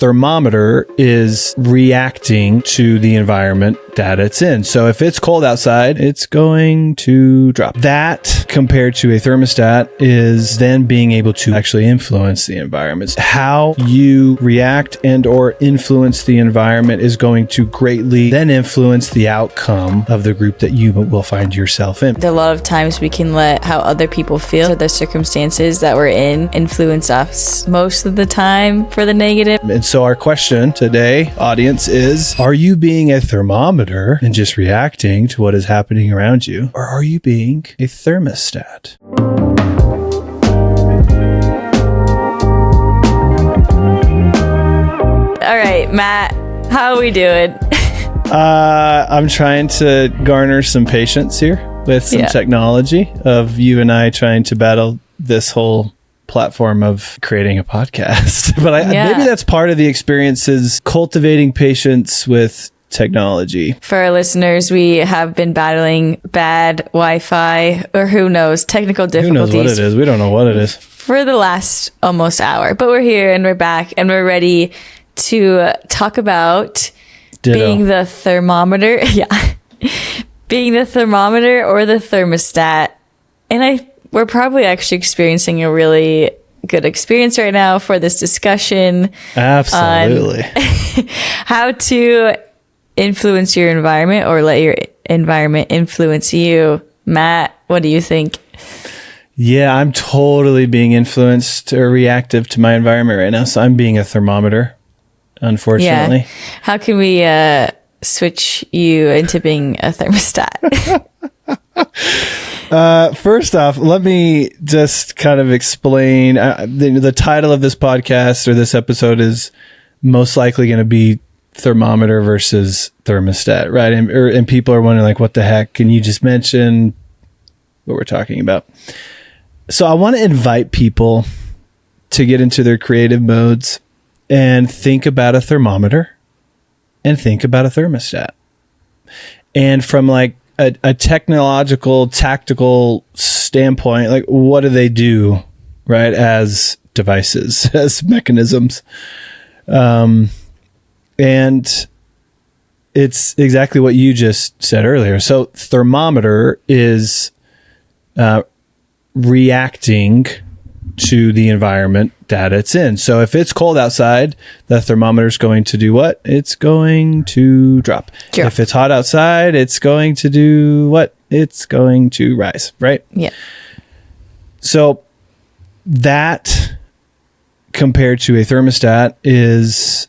thermometer is reacting to the environment that it's in. So if it's cold outside, it's going to drop. That compared to a thermostat is then being able to actually influence the environment. How you react and or influence the environment is going to greatly then influence the outcome of the group that you will find yourself in. A lot of times we can let how other people feel or the circumstances that we're in influence us most of the time for the negative. And so our question today, audience, is, are you being a thermometer and just reacting to what is happening around you? Or are you being a thermostat? All right, Matt, how are we doing? I'm trying to garner some patience here with some technology of you and I trying to battle this whole platform of creating a podcast. But maybe that's part of the experience, is cultivating patience with technology. For our listeners, we have been battling bad Wi-Fi, or who knows, technical difficulties. Who knows what it is? We don't know what it is. For the last almost hour. But we're here and we're back and we're ready to talk about Ditto. Being the thermometer. Yeah. Being the thermometer or the thermostat. And we're probably actually experiencing a really good experience right now for this discussion. Absolutely. How to influence your environment or let your environment influence you. Matt, what do you think? Yeah, I'm totally being influenced or reactive to my environment right now. So I'm being a thermometer, unfortunately. Yeah. How can we switch you into being a thermostat? First off, let me just kind of explain. The title of this podcast or this episode is most likely going to be thermometer versus thermostat, right? And people are wondering, like, what the heck? Can you just mention what we're talking about? So I want to invite people to get into their creative modes and think about a thermometer and think about a thermostat. And from like a technological, tactical standpoint, like, what do they do, right, as devices, as mechanisms? And it's exactly what you just said earlier. So thermometer is reacting to the environment that it's in. So if it's cold outside, the thermometer is going to do what? It's going to drop. Sure. If it's hot outside, it's going to do what? It's going to rise, right? Yeah. So that compared to a thermostat is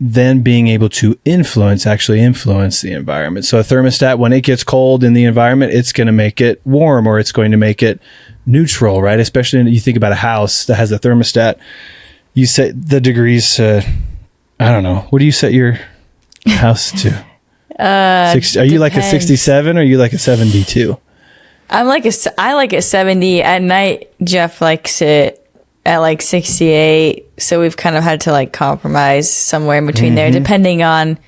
then being able to actually influence the environment. So a thermostat, when it gets cold in the environment, it's going to make it warm, or it's going to make it neutral, right? Especially when you think about a house that has a thermostat, you set the degrees to, I don't know, what do you set your house to? 60, are you like a 67 or are you like a 72? I like it 70. At night, Jeff likes it at like 68. So we've kind of had to like compromise somewhere in between there, depending on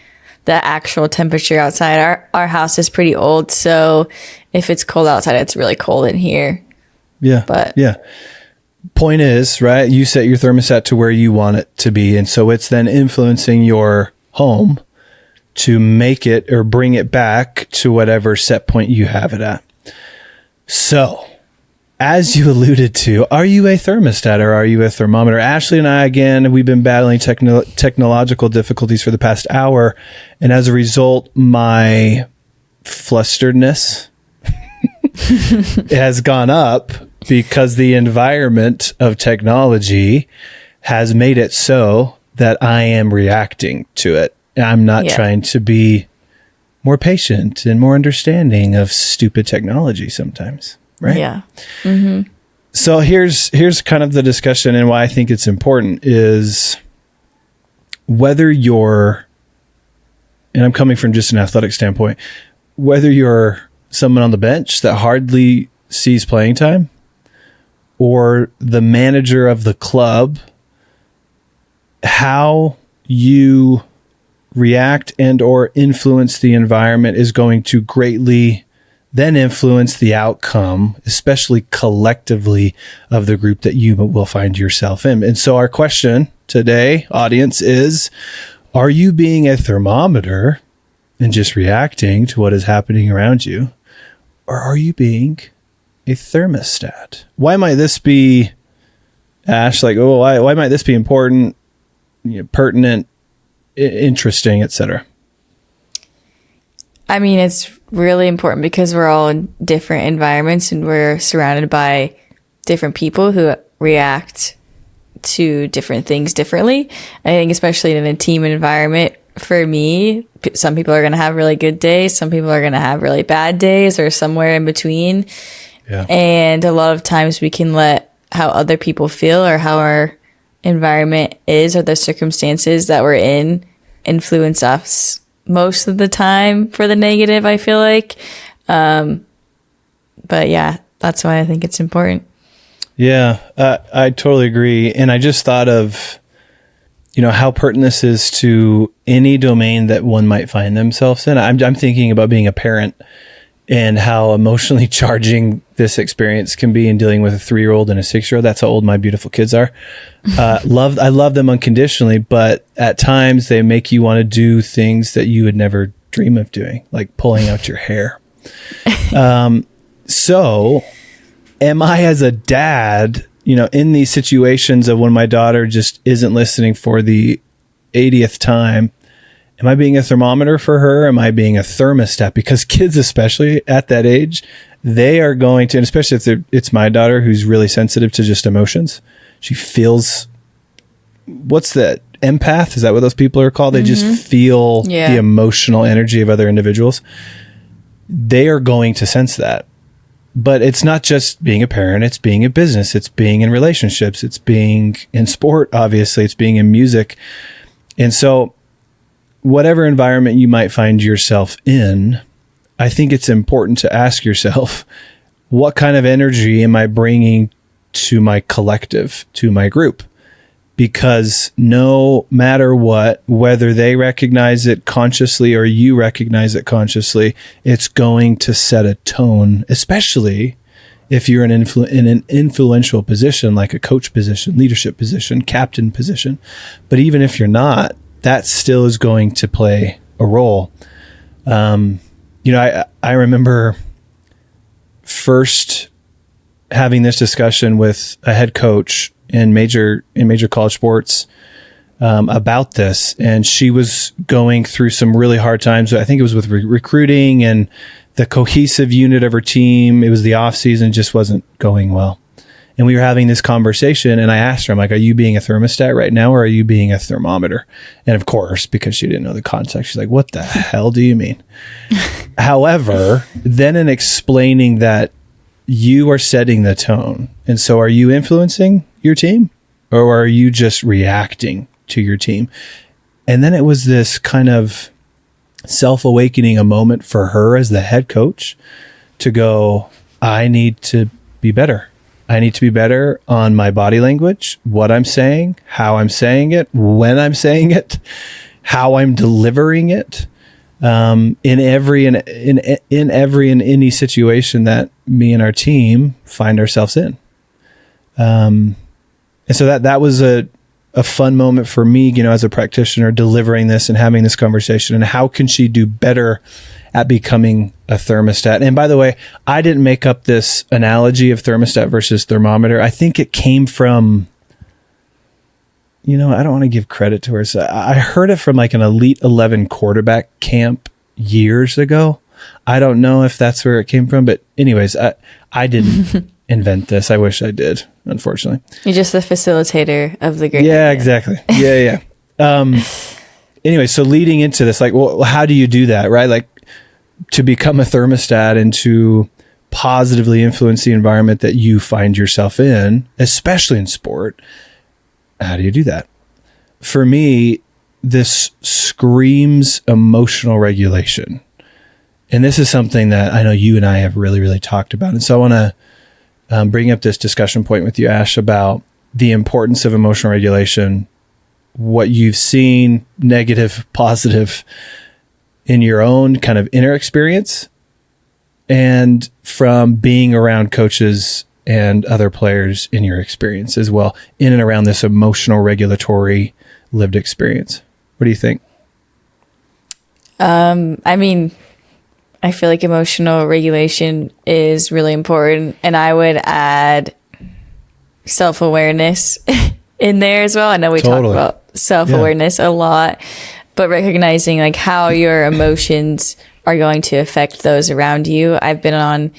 the actual temperature outside. Our house is pretty old, so if it's cold outside, it's really cold in here. Yeah. But yeah. Point is, right, you set your thermostat to where you want it to be. And so it's then influencing your home to make it or bring it back to whatever set point you have it at. So, as you alluded to, are you a thermostat or are you a thermometer? Ashley and I, again, we've been battling technological difficulties for the past hour. And as a result, my flusteredness has gone up because the environment of technology has made it so that I am reacting to it. I'm not trying to be more patient and more understanding of stupid technology sometimes. Right. Yeah. Mm-hmm. So here's kind of the discussion, and why I think it's important is whether you're, and I'm coming from just an athletic standpoint, whether you're someone on the bench that hardly sees playing time, or the manager of the club, how you react and or influence the environment is going to greatly then influence the outcome, especially collectively, of the group that you will find yourself in. And so our question today, audience, is, are you being a thermometer and just reacting to what is happening around you? Or are you being a thermostat? Why might this be, Ash, like, oh, why might this be important, pertinent, interesting, etc.? I mean, it's really important because we're all in different environments and we're surrounded by different people who react to different things differently. I think especially in a team environment, for me, some people are going to have really good days. Some people are going to have really bad days or somewhere in between. Yeah. And a lot of times we can let how other people feel or how our environment is or the circumstances that we're in influence us most of the time for the negative, I feel like. But yeah, that's why I think it's important. Yeah, I totally agree. And I just thought of, how pertinent this is to any domain that one might find themselves in. I'm thinking about being a parent and how emotionally charging this experience can be in dealing with a 3-year-old and a 6-year-old. That's how old my beautiful kids are. I love them unconditionally, but at times they make you want to do things that you would never dream of doing, like pulling out your hair. So am I, as a dad, in these situations of when my daughter just isn't listening for the 80th time, am I being a thermometer for her? Am I being a thermostat? Because kids, especially at that age, they are going to, and especially if it's my daughter who's really sensitive to just emotions. She feels, what's that? Empath? Is that what those people are called? They just feel the emotional energy of other individuals. They are going to sense that. But it's not just being a parent, it's being in business, it's being in relationships, it's being in sport, obviously, it's being in music. And so whatever environment you might find yourself in, I think it's important to ask yourself, what kind of energy am I bringing to my collective, to my group? Because no matter what, whether they recognize it consciously or you recognize it consciously, it's going to set a tone, especially if you're in an influential position, like a coach position, leadership position, captain position. But even if you're not, that still is going to play a role. I remember first having this discussion with a head coach in major college sports about this, and she was going through some really hard times. I think it was with recruiting and the cohesive unit of her team. It was the off season, just wasn't going well. And we were having this conversation, and I asked her, I'm like, are you being a thermostat right now, or are you being a thermometer? And of course, because she didn't know the context, she's like, what the hell do you mean? However, then in explaining that you are setting the tone, and so are you influencing your team, or are you just reacting to your team? And then it was this kind of self-awakening, a moment for her as the head coach to go, I need to be better. I need to be better on my body language, what I'm saying, how I'm saying it, when I'm saying it, how I'm delivering it, in any situation that me and our team find ourselves in. And so that was a fun moment for me, as a practitioner, delivering this and having this conversation. And how can she do better at becoming a thermostat? And by the way, I didn't make up this analogy of thermostat versus thermometer. I think it came from, I don't want to give credit to her. So I heard it from like an Elite 11 quarterback camp years ago. I don't know if that's where it came from, but anyways, I didn't invent this. I wish I did, unfortunately. You're just the facilitator of the great idea. idea. Exactly. Yeah. Anyway, so leading into this, like, well, how do you do that, right? Like, to become a thermostat and to positively influence the environment that you find yourself in, especially in sport, how do you do that? For me, this screams emotional regulation. And this is something that I know you and I have really, really talked about. And so I want to bring up this discussion point with you, Ash, about the importance of emotional regulation, what you've seen, negative, positive, in your own kind of inner experience, and from being around coaches and other players in your experience as well, in and around this emotional regulatory lived experience? What do you think? I mean, I feel like emotional regulation is really important, and I would add self-awareness in there as well. I know we talk about self-awareness a lot, but recognizing like how your emotions are going to affect those around you. I've been on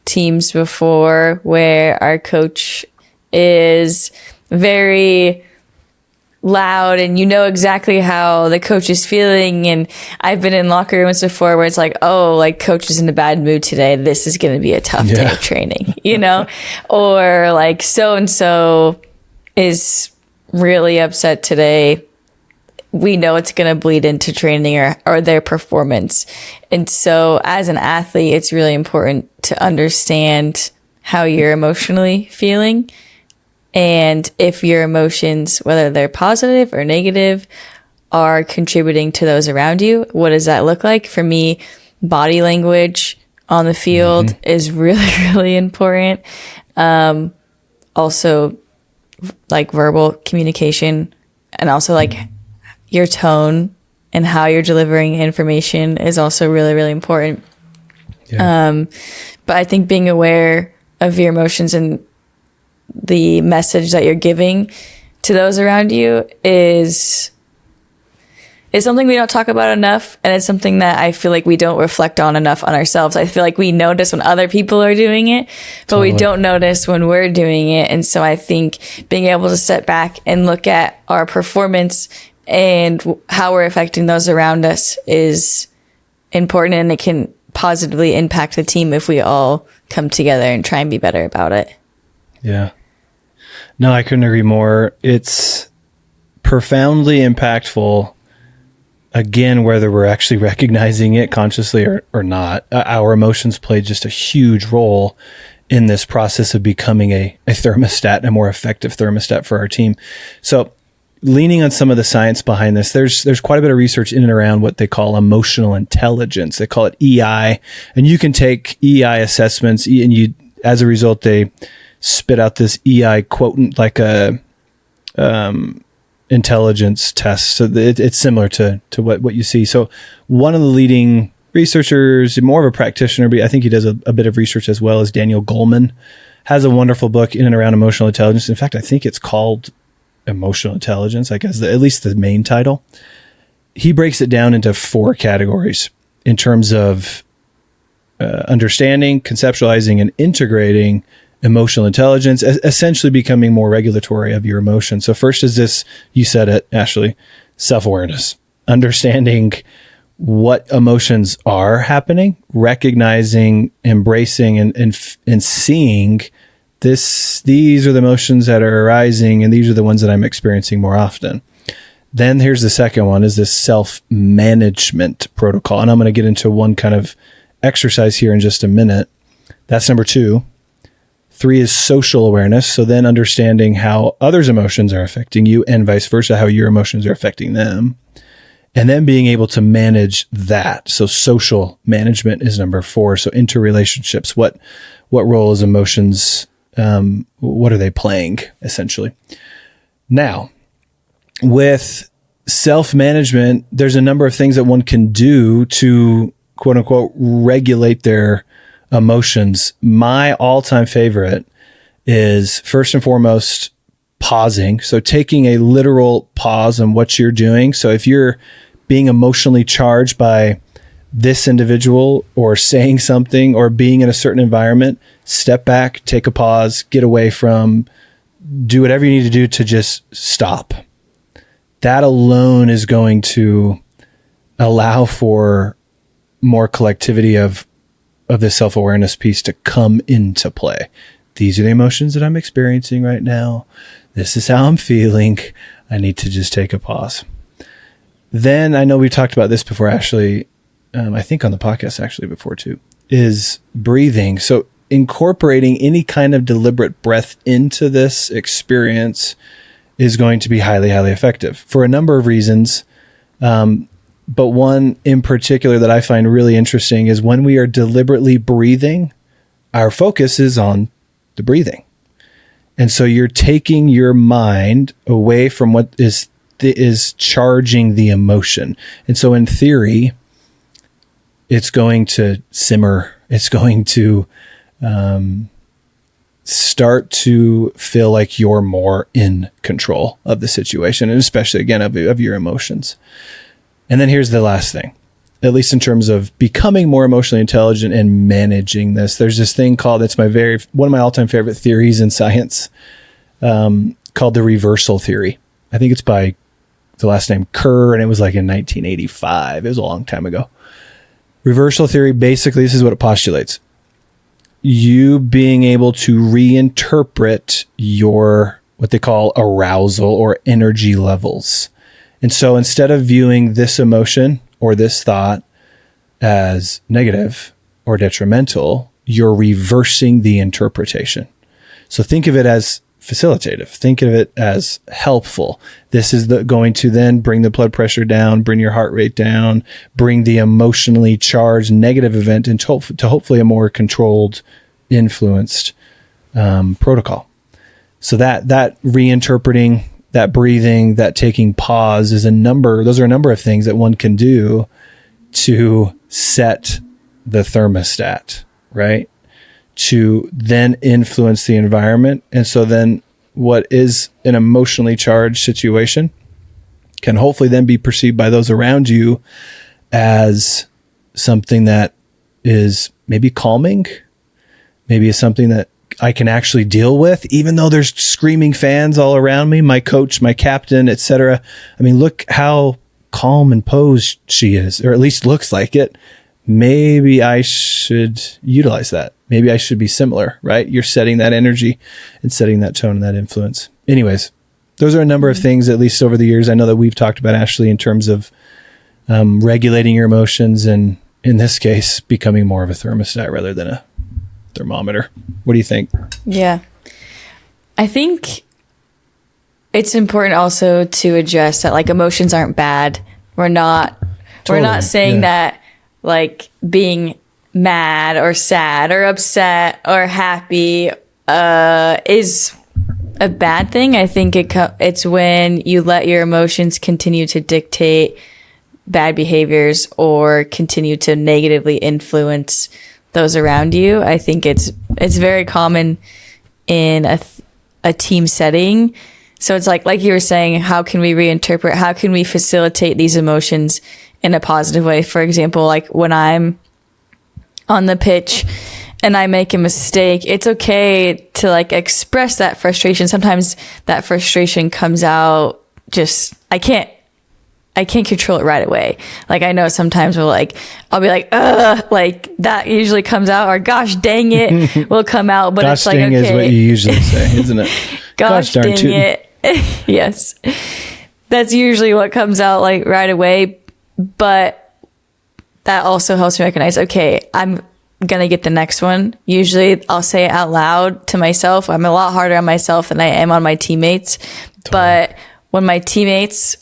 teams before where our coach is very loud and you know exactly how the coach is feeling, and I've been in locker rooms before where it's like, oh, like coach is in a bad mood today, this is going to be a tough day of training, you know, or like so and so is really upset today, we know it's going to bleed into training or their performance. And so as an athlete, it's really important to understand how you're emotionally feeling. And if your emotions, whether they're positive or negative, are contributing to those around you, what does that look like? For me, body language on the field is really, really important. Also, like verbal communication, and also like your tone and how you're delivering information is also really, really important. Yeah. But I think being aware of your emotions and the message that you're giving to those around you is something we don't talk about enough, and it's something that I feel like we don't reflect on enough on ourselves. I feel like we notice when other people are doing it, but we don't notice when we're doing it. And so I think being able to step back and look at our performance and how we're affecting those around us is important, and it can positively impact the team if we all come together and try and be better about it. Yeah. No, I couldn't agree more. It's profoundly impactful, again, whether we're actually recognizing it consciously or not. Our emotions play just a huge role in this process of becoming a thermostat, a more effective thermostat for our team. So leaning on some of the science behind this, there's quite a bit of research in and around what they call emotional intelligence. They call it EI, and you can take EI assessments, and you, as a result, they spit out this EI quotient, like a intelligence test. So it's similar to what you see. So one of the leading researchers, more of a practitioner, but I think he does a bit of research as well, as Daniel Goleman, has a wonderful book in and around emotional intelligence. In fact, I think it's called Emotional Intelligence, I guess, at least the main title. He breaks it down into 4 categories in terms of understanding, conceptualizing, and integrating emotional intelligence, essentially becoming more regulatory of your emotions. So first is this, you said it, Ashley, self-awareness, understanding what emotions are happening, recognizing, embracing, and seeing these are the emotions that are arising, and these are the ones that I'm experiencing more often. Then here's the second one, is this self-management protocol. And I'm going to get into one kind of exercise here in just a minute. That's number 2. 3 is social awareness. So then understanding how others' emotions are affecting you and vice versa, how your emotions are affecting them. And then being able to manage that. So social management is number 4. So interrelationships, what role is emotions, what are they playing, essentially? Now, with self-management, there's a number of things that one can do to, quote unquote, regulate their emotions. My all-time favorite is, first and foremost, pausing. So taking a literal pause on what you're doing. So if you're being emotionally charged by this individual or saying something or being in a certain environment, step back, take a pause, get away from, do whatever you need to do to just stop. That alone is going to allow for more collectivity of this self-awareness piece to come into play. These are the emotions that I'm experiencing right now. This is how I'm feeling. I need to just take a pause. Then, I know we talked about this before, Ashley, I think on the podcast actually before too, is breathing. So incorporating any kind of deliberate breath into this experience is going to be highly, highly effective for a number of reasons. But one in particular that I find really interesting is when we are deliberately breathing, our focus is on the breathing. And so you're taking your mind away from what is charging the emotion. And so in theory, it's going to simmer. It's going to start to feel like you're more in control of the situation, and especially, again, of your emotions. And then here's the last thing, at least in terms of becoming more emotionally intelligent and managing this. There's this thing called, it's one of my all-time favorite theories in science, called the reversal theory. I think it's by the last name Kerr, and it was like in 1985. It was a long time ago. Reversal theory, basically, this is what it postulates. You being able to reinterpret your, what they call arousal or energy levels. And so instead of viewing this emotion or this thought as negative or detrimental, you're reversing the interpretation. So think of it as facilitative. Think of it as helpful. This is going to then bring the blood pressure down, bring your heart rate down, bring the emotionally charged negative event into to hopefully a more controlled, influenced protocol. So that reinterpreting, that breathing, that taking pause those are a number of things that one can do to set the thermostat, right? To then influence the environment. And so then what is an emotionally charged situation can hopefully then be perceived by those around you as something that is maybe calming, maybe is something that I can actually deal with, even though there's screaming fans all around me, my coach, my captain, etc. I mean, look how calm and posed she is, or at least looks like it. Maybe I should utilize that. Maybe I should be similar, right? You're setting that energy and setting that tone and that influence. Anyways, those are a number of things, at least over the years, I know that we've talked about, Ashley, in terms of regulating your emotions, and in this case, becoming more of a thermostat rather than a thermometer. What do you think? Yeah. I think it's important also to address that, like, emotions aren't bad. We're not saying that, like, being mad or sad or upset or happy is a bad thing. I think it's when you let your emotions continue to dictate bad behaviors or continue to negatively influence those around you. I think it's very common in a team setting. So it's like you were saying, how can we reinterpret? How can we facilitate these emotions in a positive way? For example, like when I'm on the pitch and I make a mistake, it's okay to like express that frustration. Sometimes that frustration comes out just, I can't control it right away. Like, I know sometimes I'll be like, like that usually comes out, or gosh dang it will come out, but gosh, it's like, dang okay. is what you usually say, isn't it? Gosh darn dang it. Yes. That's usually what comes out like right away. But that also helps me recognize, okay, I'm going to get the next one. Usually I'll say it out loud to myself. I'm a lot harder on myself than I am on my teammates. Totally. But when my teammates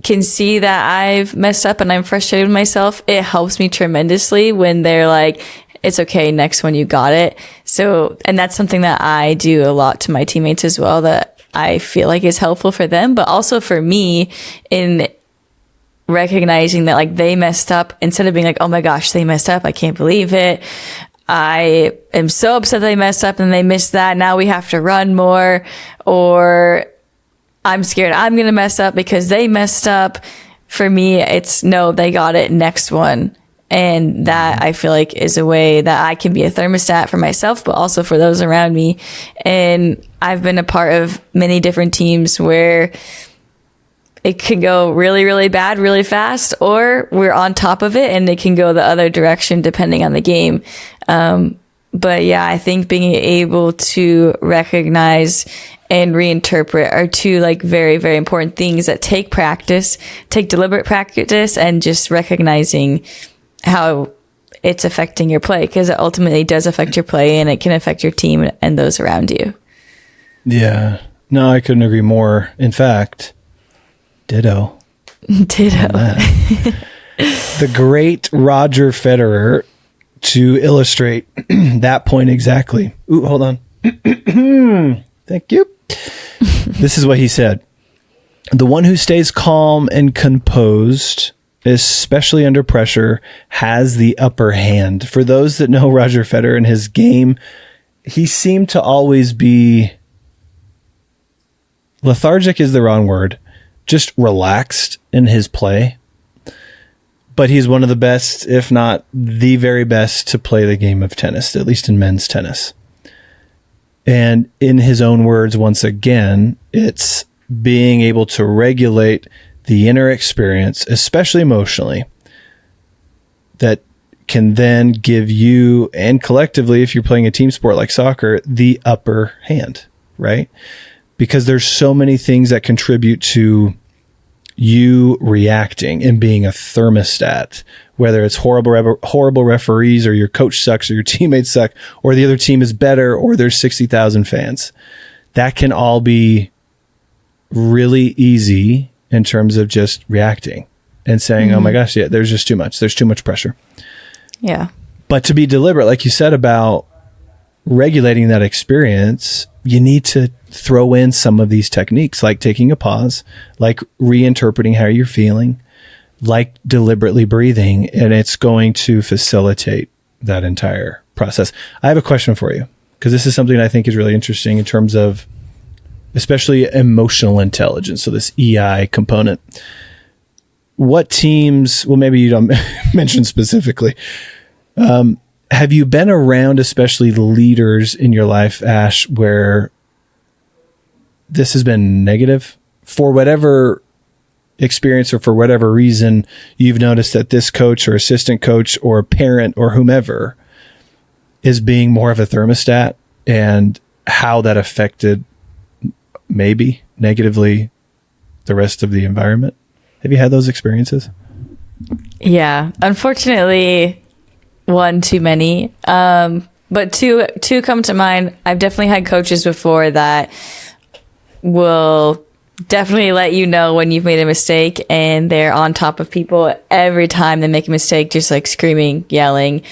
can see that I've messed up and I'm frustrated with myself, it helps me tremendously when they're like, it's okay, next one, you got it. So, and that's something that I do a lot to my teammates as well, that I feel like is helpful for them, but also for me in recognizing that like they messed up, instead of being like, oh my gosh, they messed up, I can't believe it, I am so upset they messed up and they missed that, now we have to run more, or I'm scared I'm going to mess up because they messed up. For me, it's no, they got it, next one. And that I feel like is a way that I can be a thermostat for myself, but also for those around me. And I've been a part of many different teams where it can go really, really bad, really fast, or we're on top of it and it can go the other direction depending on the game. But yeah, I think being able to recognize and reinterpret are two like very, very important things that take practice, take deliberate practice, and just recognizing how it's affecting your play, because it ultimately does affect your play and it can affect your team and those around you. Yeah, no, I couldn't agree more. In fact, ditto. The great Roger Federer, to illustrate that point exactly. Ooh, hold on. Thank you. This is what he said. The one who stays calm and composed, especially under pressure, has the upper hand. For those that know Roger Federer and his game, he seemed to always be lethargic is the wrong word, just relaxed in his play. But he's one of the best, if not the very best, to play the game of tennis, at least in men's tennis. And in his own words, once again, it's being able to regulate the inner experience, especially emotionally, that can then give you, and collectively, if you're playing a team sport like soccer, the upper hand, right? Because there's so many things that contribute to you reacting and being a thermostat, whether it's horrible referees, or your coach sucks, or your teammates suck, or the other team is better, or there's 60,000 fans. That can all be really easy in terms of just reacting and saying, oh my gosh, yeah, there's just too much. There's too much pressure. Yeah. But to be deliberate, like you said about regulating that experience, you need to throw in some of these techniques, like taking a pause, like reinterpreting how you're feeling, like deliberately breathing, and it's going to facilitate that entire process. I have a question for you, because this is something I think is really interesting in terms of especially emotional intelligence. So this EI component. What teams, well, maybe you don't mention specifically, have you been around, especially leaders in your life, Ash, where this has been negative for whatever experience or for whatever reason? You've noticed that this coach or assistant coach or parent or whomever is being more of a thermostat, and how that affected maybe negatively the rest of the environment. Have you had those experiences? Yeah, unfortunately, one too many. But two come to mind. I've definitely had coaches before that will definitely let you know when you've made a mistake, and they're on top of people every time they make a mistake, just like screaming, yelling,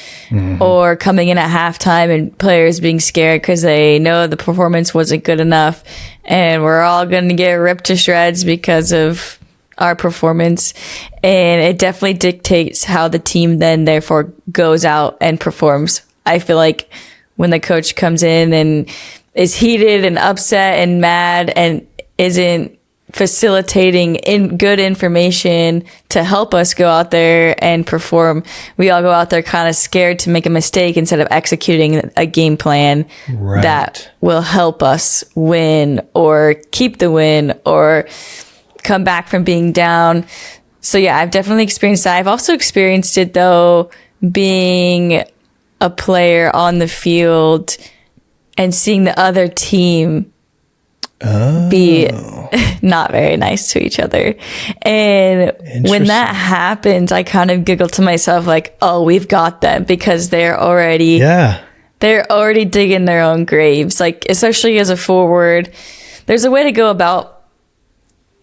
or coming in at halftime and players being scared because they know the performance wasn't good enough, and we're all going to get ripped to shreds because of our performance. And it definitely dictates how the team then therefore goes out and performs. I feel like when the coach comes in and is heated and upset and mad and isn't facilitating good information to help us go out there and perform, we all go out there kind of scared to make a mistake instead of executing a game plan that will help us win or keep the win or come back from being down. So yeah, I've definitely experienced that. I've also experienced it though, being a player on the field and seeing the other team be not very nice to each other. And when that happens, I kind of giggle to myself like, oh, we've got them, because they're already digging their own graves. Like, especially as a forward, there's a way to go about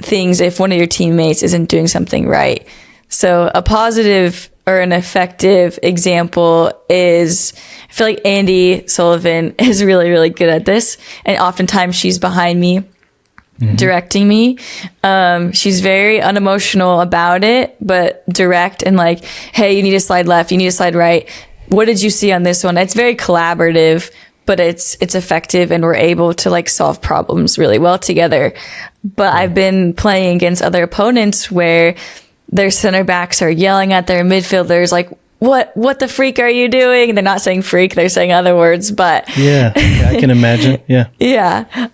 things if one of your teammates isn't doing something right. So a positive or an effective example is, I feel like Andy Sullivan is really, really good at this. And oftentimes she's behind me, directing me. She's very unemotional about it, but direct and like, hey, you need to slide left, you need to slide right. What did you see on this one? It's very collaborative, but it's effective, and we're able to like solve problems really well together. But I've been playing against other opponents where their center backs are yelling at their midfielders like, what the freak are you doing? And they're not saying freak, they're saying other words, but yeah, I can imagine. Yeah. Yeah.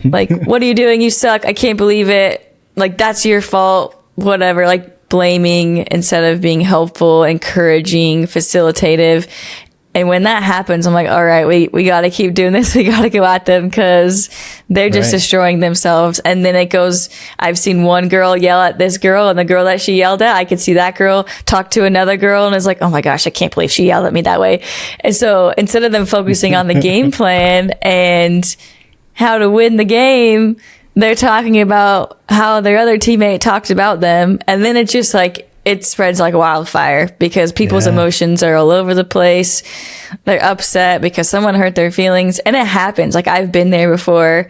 Like, what are you doing? You suck. I can't believe it. Like, that's your fault. Whatever. Like, blaming instead of being helpful, encouraging, facilitative. And when that happens, I'm like, all right, we got to keep doing this. We got to go at them because they're just destroying themselves. And then it goes, I've seen one girl yell at this girl, and the girl that she yelled at, I could see that girl talk to another girl and is like, oh my gosh, I can't believe she yelled at me that way. And so instead of them focusing on the game plan and how to win the game, they're talking about how their other teammate talked about them. And then it just like it spreads like wildfire because people's emotions are all over the place. They're upset because someone hurt their feelings, and it happens. Like, I've been there before.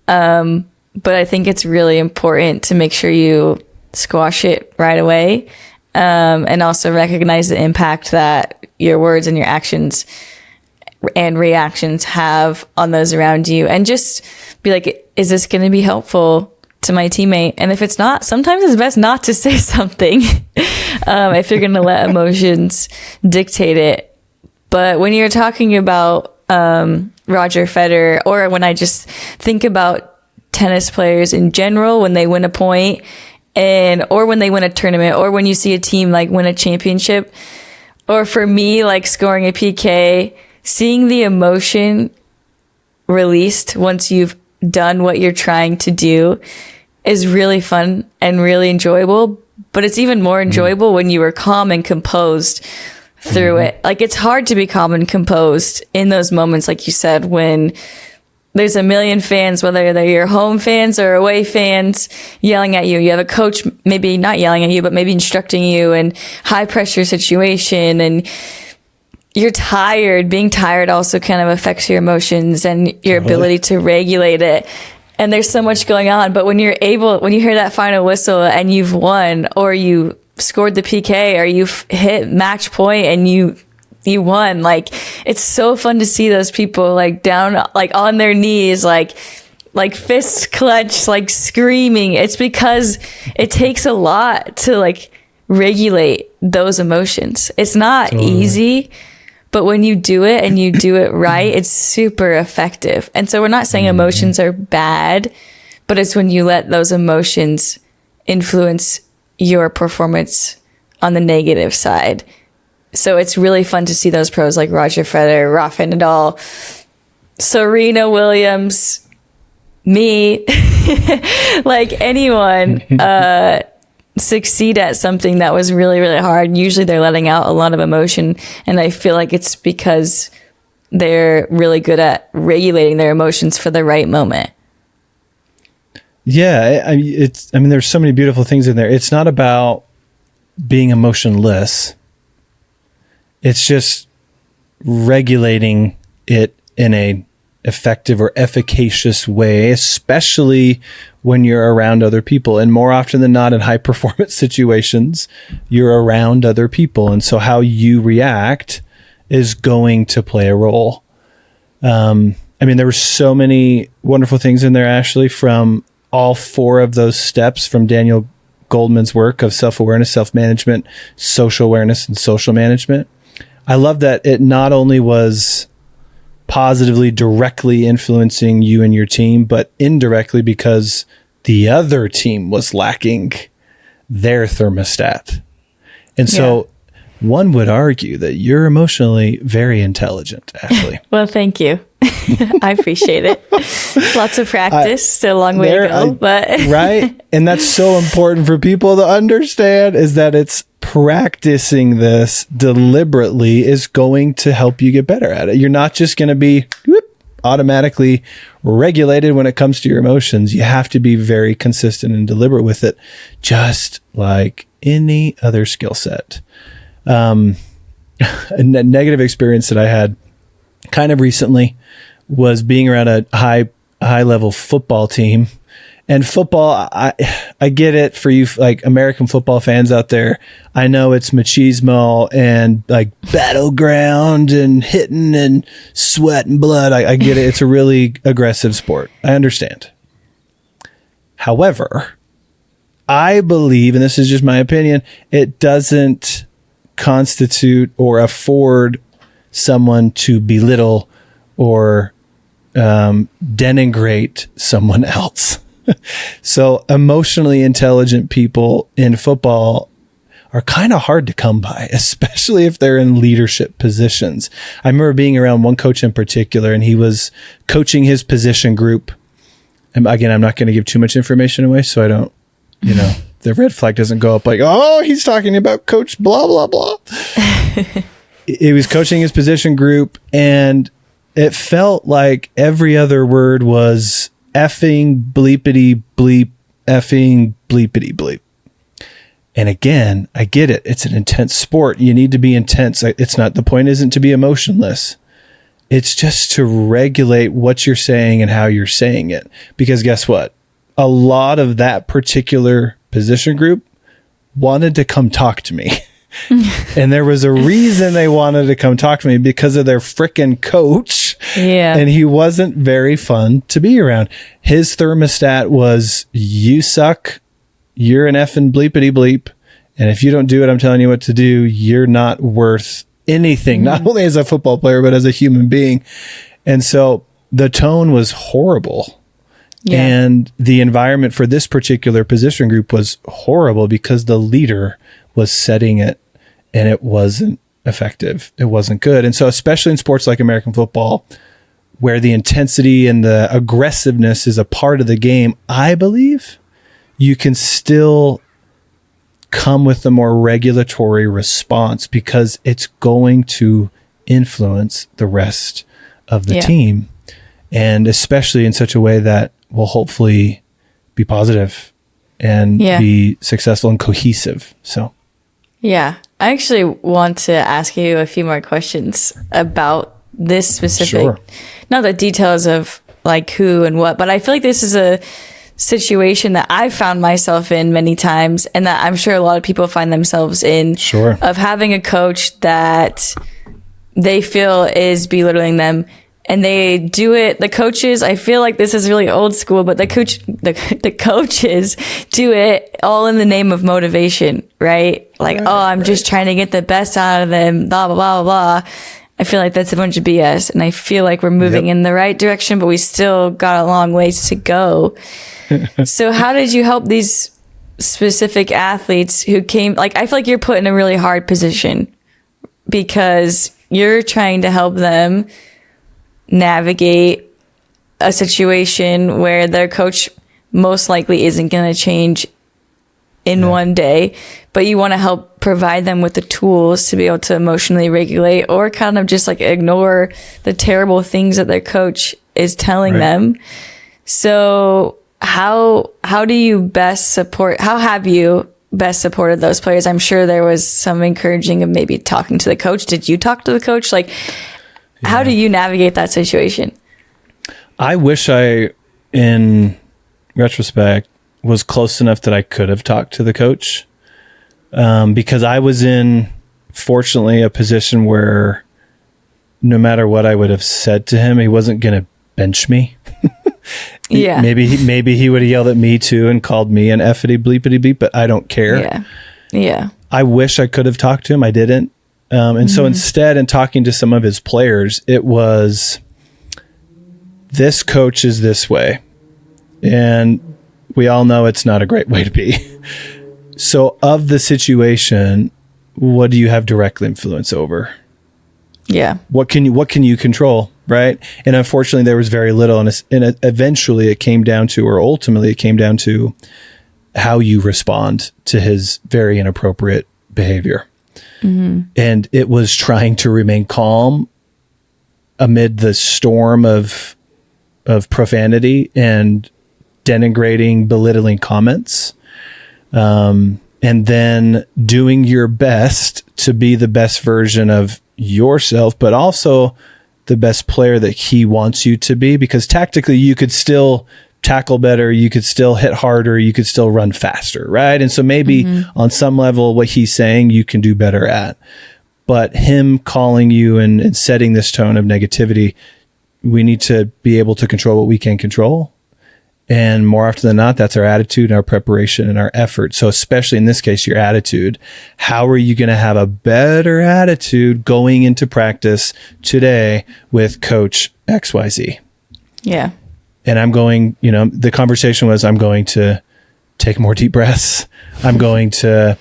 But I think it's really important to make sure you squash it right away. And also recognize the impact that your words and your actions and reactions have on those around you, and just be like, is this going to be helpful to my teammate? And if it's not, sometimes it's best not to say something if you're going to let emotions dictate it. But when you're talking about Roger Federer, or when I just think about tennis players in general, when they win a point, or when they win a tournament, or when you see a team like win a championship, or for me, like scoring a PK, seeing the emotion released once you've done what you're trying to do is really fun and really enjoyable. But it's even more enjoyable when you are calm and composed through it. Like, it's hard to be calm and composed in those moments, like you said, when there's a million fans, whether they're your home fans or away fans, yelling at you. You have a coach maybe not yelling at you, but maybe instructing you in high pressure situation, and you're tired. Being tired also kind of affects your emotions and your ability to regulate it. And there's so much going on. But when you hear that final whistle and you've won, or you scored the PK, or you've hit match point and you won, like, it's so fun to see those people like down, like on their knees, like fists clenched, like screaming. It's because it takes a lot to like regulate those emotions. It's not easy, but when you do it and you do it right, it's super effective. And so we're not saying emotions are bad, but it's when you let those emotions influence your performance on the negative side. So it's really fun to see those pros like Roger Federer, Rafa Nadal, Serena Williams, me, like anyone, succeed at something that was really, really hard. Usually they're letting out a lot of emotion, and I feel like it's because they're really good at regulating their emotions for the right moment. Yeah, I mean, there's so many beautiful things in there. It's not about being emotionless. It's just regulating it in a effective or efficacious way, especially when you're around other people. And more often than not, in high performance situations, you're around other people. And so how you react is going to play a role. I mean, there were so many wonderful things in there, Ashley, from all four of those steps from Daniel Goldman's work of self-awareness, self-management, social awareness, and social management. I love that it not only was positively, directly influencing you and your team, but indirectly because the other team was lacking their thermostat. And so one would argue that you're emotionally very intelligent, Ashley. Well, thank you. I appreciate it. Lots of practice, still a long way to go, but right. And that's so important for people to understand, is that it's practicing this deliberately is going to help you get better at it. You're not just going to be automatically regulated when it comes to your emotions. You have to be very consistent and deliberate with it, just like any other skill set. A negative experience that I had kind of recently was being around a high level football team. And football, I get it for you, like American football fans out there. I know it's machismo and like battleground and hitting and sweat and blood. I get it. It's a really aggressive sport. I understand. However, I believe, and this is just my opinion, it doesn't constitute or afford someone to belittle or denigrate someone else. So emotionally intelligent people in football are kind of hard to come by, especially if they're in leadership positions. I remember being around one coach in particular, and he was coaching his position group. And again, I'm not going to give too much information away, so I don't, the red flag doesn't go up like, oh, he's talking about coach blah, blah, blah. He was coaching his position group, and it felt like every other word was effing bleepity bleep, effing bleepity bleep. And again, I get it. It's an intense sport. You need to be intense. It's not, the point isn't to be emotionless. It's just to regulate what you're saying and how you're saying it. Because guess what? A lot of that particular position group wanted to come talk to me. And there was a reason they wanted to come talk to me, because of their frickin' coach. Yeah. And he wasn't very fun to be around. His thermostat was, you suck. You're an effing bleepity bleep. And if you don't do what I'm telling you what to do, you're not worth anything, not only as a football player, but as a human being. And so the tone was horrible. Yeah. And the environment for this particular position group was horrible, because the leader was setting it, and it wasn't effective. It wasn't good. And so, especially in sports like American football, where the intensity and the aggressiveness is a part of the game, I believe you can still come with a more regulatory response, because it's going to influence the rest of the team. And especially in such a way that will hopefully be positive and be successful and cohesive. So, yeah, I actually want to ask you a few more questions about this specific, not the details of like who and what, but I feel like this is a situation that I've found myself in many times, and that I'm sure a lot of people find themselves in, of having a coach that they feel is belittling them. And they do it, the coaches, I feel like this is really old school, but the coaches do it all in the name of motivation, right? Like, I'm just trying to get the best out of them, blah, blah, blah, blah. I feel like that's a bunch of BS. And I feel like we're moving in the right direction, but we still got a long ways to go. So how did you help these specific athletes who came, like, I feel like you're put in a really hard position, because you're trying to help them navigate a situation where their coach most likely isn't going to change in one day, but you want to help provide them with the tools to be able to emotionally regulate, or kind of just like ignore the terrible things that their coach is telling them. So how do you best support, how have you best supported those players? I'm sure there was some encouraging of maybe talking to the coach. Did you talk to the coach? Like, how do you navigate that situation? I wish I, in retrospect, was close enough that I could have talked to the coach, because I was in, fortunately, a position where no matter what I would have said to him, he wasn't going to bench me. Maybe he would have yelled at me too and called me an effity bleepity beep, but I don't care. I wish I could have talked to him. I didn't. And so instead, in talking to some of his players, it was, this coach is this way. And we all know it's not a great way to be. So of the situation, what do you have direct influence over? Yeah. What can you control? Right. And unfortunately, there was very little. And eventually it came down to, or ultimately it came down to, how you respond to his very inappropriate behavior. And it was trying to remain calm amid the storm of profanity and denigrating, belittling comments. And then doing your best to be the best version of yourself, but also the best player that he wants you to be, because tactically you could still tackle better, you could still hit harder, you could still run faster, right? And so maybe on some level what he's saying you can do better at. But him calling you and setting this tone of negativity, we need to be able to control what we can control. And more often than not, that's our attitude and our preparation and our effort. So especially in this case, your attitude. How are you going to have a better attitude going into practice today with Coach XYZ? Yeah. And I'm going, the conversation was, I'm going to take more deep breaths. I'm going to,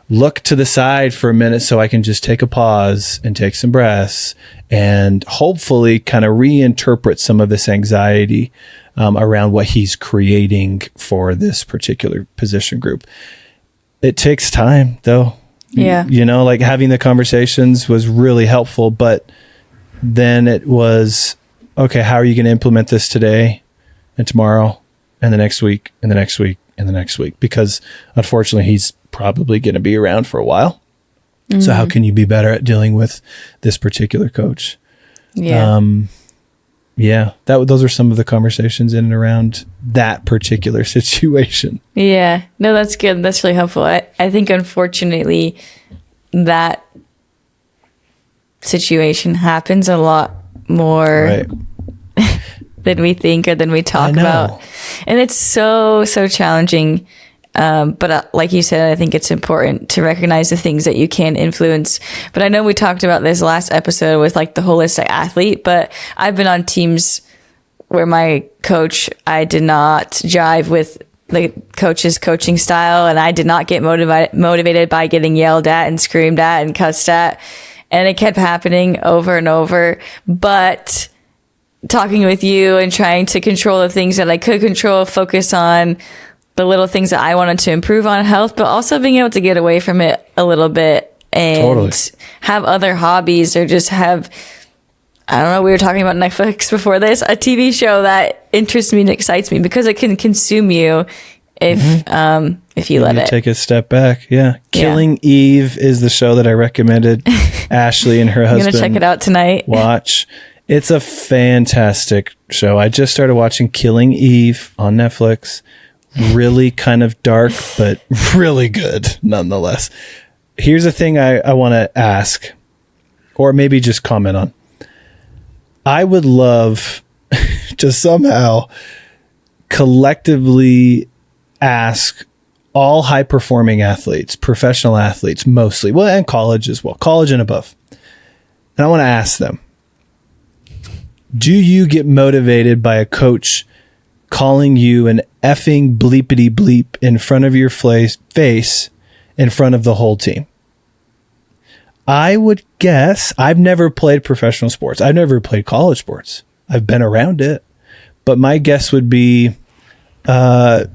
look to the side for a minute so I can just take a pause and take some breaths and hopefully kind of reinterpret some of this anxiety around what he's creating for this particular position group. It takes time though. Yeah. Like having the conversations was really helpful, but then it was, okay, how are you going to implement this today and tomorrow and the next week and the next week and the next week? Because unfortunately he's probably going to be around for a while. So how can you be better at dealing with this particular coach? Yeah. Those are some of the conversations in and around that particular situation. Yeah. No, that's good. That's really helpful. I think, unfortunately, that situation happens a lot more than we think or than we talk about. And it's so challenging. But like you said, I think it's important to recognize the things that you can influence. But I know we talked about this last episode with like the holistic athlete, but I've been on teams where my coach, I did not jive with the coach's coaching style, and I did not get motivated by getting yelled at and screamed at and cussed at. And it kept happening over and over. But talking with you and trying to control the things that I could control, focus on the little things that I wanted to improve on health, but also being able to get away from it a little bit and have other hobbies, or just have, I don't know, we were talking about Netflix before this, a TV show that interests me and excites me, because it can consume you if you let it. Take a step back. Yeah. Killing Eve is the show that I recommended Ashley and her husband. I'm going to check it out tonight. Watch. It's a fantastic show. I just started watching Killing Eve on Netflix. Really kind of dark, but really good nonetheless. Here's a thing I want to ask, or maybe just comment on. I would love to somehow collectively ask all high performing athletes, professional athletes mostly, well, and college as well, college and above. And I want to ask them, do you get motivated by a coach calling you an effing bleepity bleep in front of your face in front of the whole team? I would guess, I've never played professional sports. I've never played college sports. I've been around it. But my guess would be, no,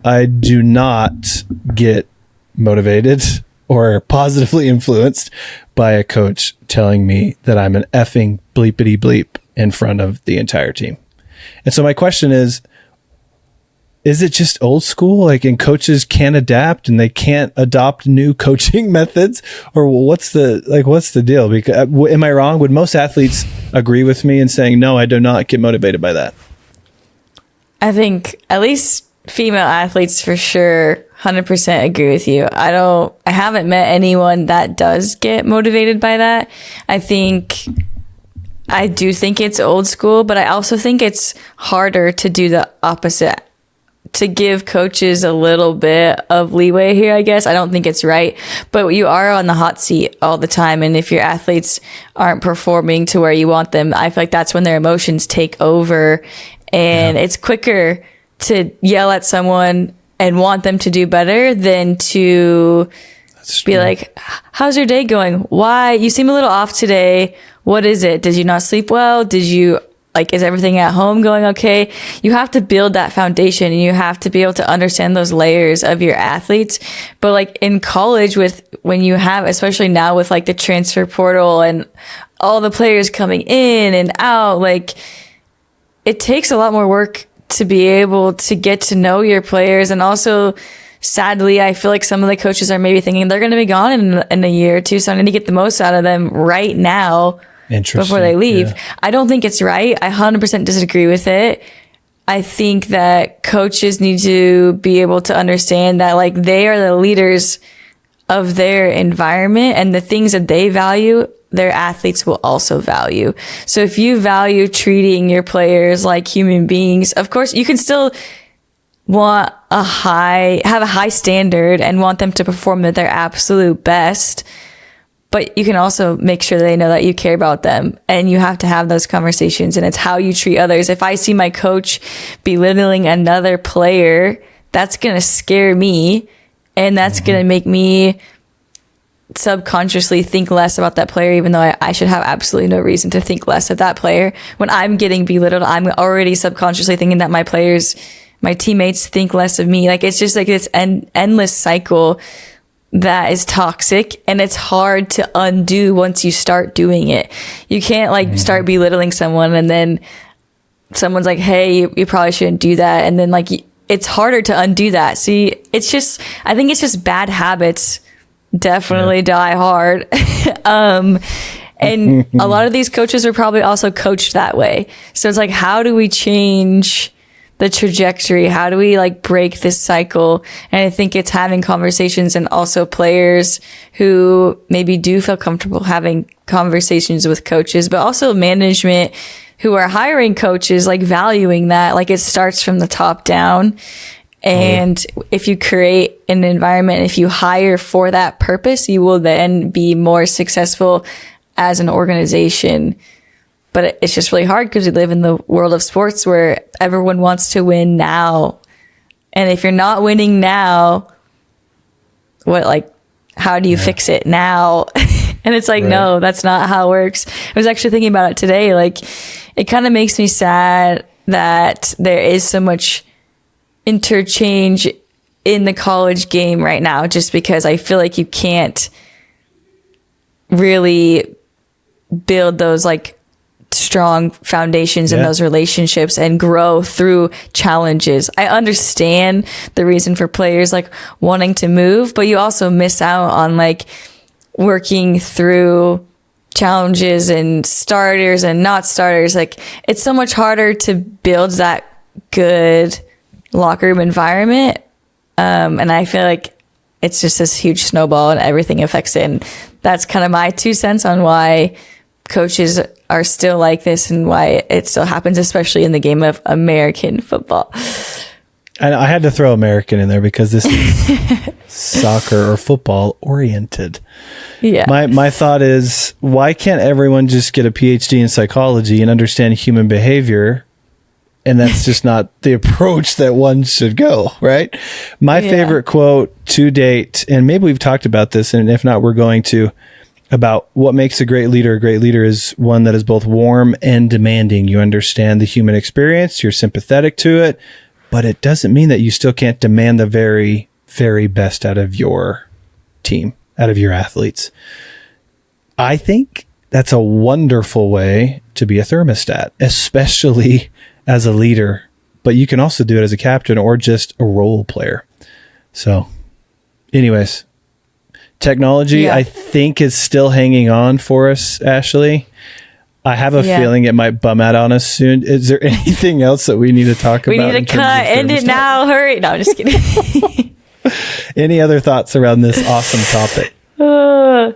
I do not get motivated or positively influenced by a coach telling me that I'm an effing bleepity bleep in front of the entire team. And so my question is it just old school? Like, and coaches can't adapt and they can't adopt new coaching methods? Or what's the deal? Because am I wrong? Would most athletes agree with me in saying, no, I do not get motivated by that? I think at least female athletes for sure 100% agree with you. I haven't met anyone that does get motivated by that. I do think it's old school, but I also think it's harder to do the opposite, to give coaches a little bit of leeway here, I guess. I don't think it's right, but you are on the hot seat all the time. And if your athletes aren't performing to where you want them, I feel like that's when their emotions take over, and it's quicker to yell at someone and want them to do better than to be like, how's your day going? Why? You seem a little off today. What is it? Did you not sleep well? Is everything at home going okay? You have to build that foundation, and you have to be able to understand those layers of your athletes. But like in college, when you have, especially now with like the transfer portal and all the players coming in and out, like it takes a lot more work to be able to get to know your players. And also, sadly, I feel like some of the coaches are maybe thinking they're going to be gone in a year or two, so I need to get the most out of them right now before they leave. Yeah. I don't think it's right. I 100% disagree with it. I think that coaches need to be able to understand that like they are the leaders of their environment, and the things that they value, their athletes will also value. So if you value treating your players like human beings, of course you can still have a high standard and want them to perform at their absolute best. But you can also make sure they know that you care about them, and you have to have those conversations, and it's how you treat others. If I see my coach belittling another player, that's going to scare me, and that's going to make me subconsciously think less about that player, even though I should have absolutely no reason to think less of that player. When I'm getting belittled, I'm already subconsciously thinking that my teammates think less of me. Like, it's just like this endless cycle that is toxic, and it's hard to undo once you start doing it. You can't start belittling someone and then someone's like, hey, you probably shouldn't do that, and then it's harder to undo that. See, I think it's just bad habits definitely die hard. And a lot of these coaches are probably also coached that way. So it's like, how do we change the trajectory? How do we like break this cycle? And I think it's having conversations, and also players who maybe do feel comfortable having conversations with coaches, but also management who are hiring coaches, like valuing that. Like, it starts from the top down. And if you create an environment, if you hire for that purpose, you will then be more successful as an organization. But it's just really hard because we live in the world of sports where everyone wants to win now. And if you're not winning now, how do you fix it now? And it's like, no, that's not how it works. I was actually thinking about it today. Like, it kind of makes me sad that there is so much interchange in the college game right now, just because I feel like you can't really build those like strong foundations in those relationships and grow through challenges. I understand the reason for players like wanting to move, but you also miss out on like working through challenges and starters and not starters. Like, it's so much harder to build that good locker room environment. And I feel like it's just this huge snowball and everything affects it. And that's kind of my 2 cents on why coaches are still like this and why it still happens, especially in the game of American football. And I had to throw American in there because this is soccer or football oriented. Yeah. My thought is, why can't everyone just get a PhD in psychology and understand human behavior? And that's just not the approach that one should go, right? My favorite quote to date, and maybe we've talked about this, and if not, we're going to, about what makes a great leader. A great leader is one that is both warm and demanding. You understand the human experience, you're sympathetic to it, but it doesn't mean that you still can't demand the very, very best out of your team, out of your athletes. I think that's a wonderful way to be a thermostat, especially as a leader, but you can also do it as a captain or just a role player. So anyways, technology, I think, is still hanging on for us, Ashley. I have a feeling it might bum out on us soon. Is there anything else that we need to talk about? We need to cut, end it now, hurry. No, I'm just kidding. Any other thoughts around this awesome topic? No,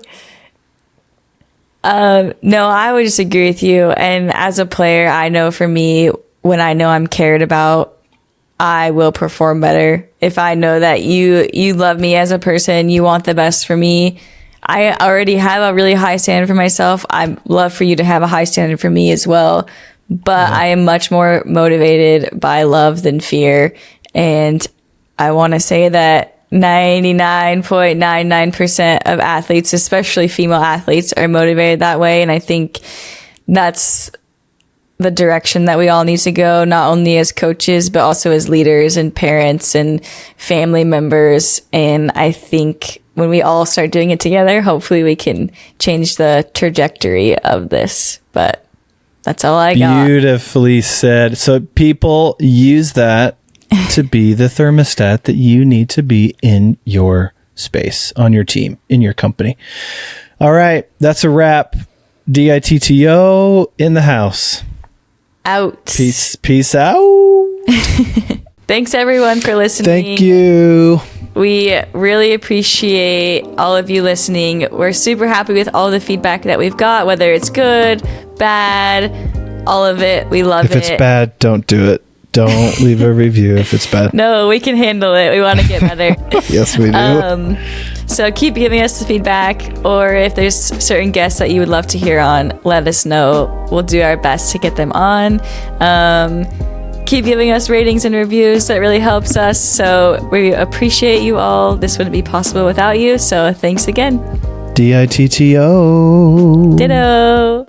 I would just agree with you. And as a player, I know for me, when I know I'm cared about, I will perform better. If I know that you love me as a person, you want the best for me, I already have a really high standard for myself. I'd love for you to have a high standard for me as well. But I am much more motivated by love than fear. And I want to say that 99.99% of athletes, especially female athletes, are motivated that way. And I think that's the direction that we all need to go, not only as coaches, but also as leaders and parents and family members. And I think when we all start doing it together, hopefully we can change the trajectory of this. But that's all I got. Beautifully said. So people, use that to be the thermostat that you need to be in your space, on your team, in your company. All right. That's a wrap. Ditto in the house. Out. Peace out. Thanks everyone for listening. Thank you. We really appreciate all of you listening. We're super happy with all the feedback that we've got, whether it's good, bad, all of it. We love it. If it's bad, don't do it. Don't leave a review if it's bad. No, we can handle it. We want to get better. Yes, we do. So keep giving us the feedback, or if there's certain guests that you would love to hear on, let us know. We'll do our best to get them on. Keep giving us ratings and reviews. That really helps us. So we appreciate you all. This wouldn't be possible without you. So thanks again. Ditto. Ditto.